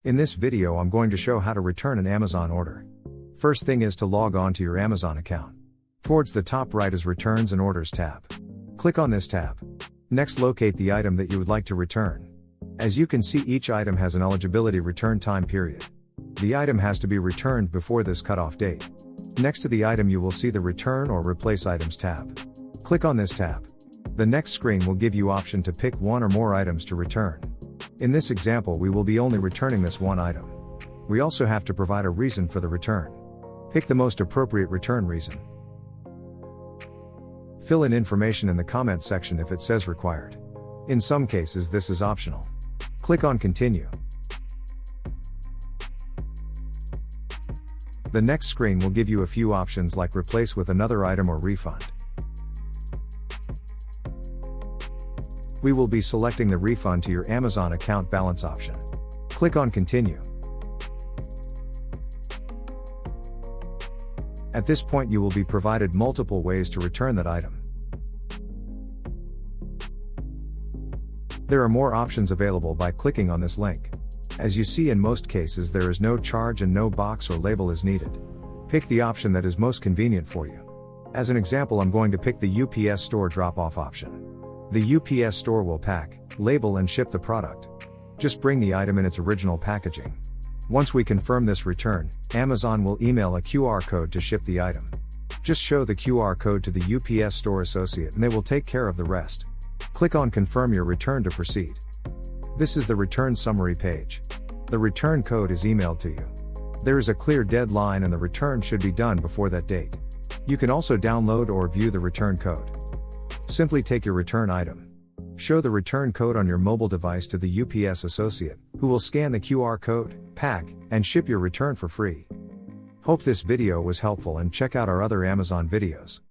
In this video I'm going to show how to return an Amazon order. First thing is to log on to your Amazon account. Towards the top right is Returns and Orders tab. Click on this tab. Next locate the item that you would like to return. As you can see, each item has an eligibility return time period. The item has to be returned before this cutoff date. Next to the item you will see the Return or Replace Items tab. Click on this tab. The next screen will give you option to pick one or more items to return. In this example we will be only returning this one item. We also have to provide a reason for the return. Pick the most appropriate return reason. Fill in information in the comment section if it says required. In some cases this is optional. Click on Continue. The next screen will give you a few options like replace with another item or refund. We will be selecting the refund to your Amazon account balance option. Click on Continue. At this point you will be provided multiple ways to return that item. There are more options available by clicking on this link. As you see, in most cases there is no charge and no box or label is needed. Pick the option that is most convenient for you. As an example, I'm going to pick the UPS Store drop-off option. The UPS Store will pack, label and ship the product. Just bring the item in its original packaging. Once we confirm this return, Amazon will email a QR code to ship the item. Just show the QR code to the UPS Store associate and they will take care of the rest. Click on Confirm your return to proceed. This is the return summary page. The return code is emailed to you. There is a clear deadline and the return should be done before that date. You can also download or view the return code. Simply take your return item. Show the return code on your mobile device to the UPS associate, who will scan the QR code, pack, and ship your return for free. Hope this video was helpful and check out our other Amazon videos.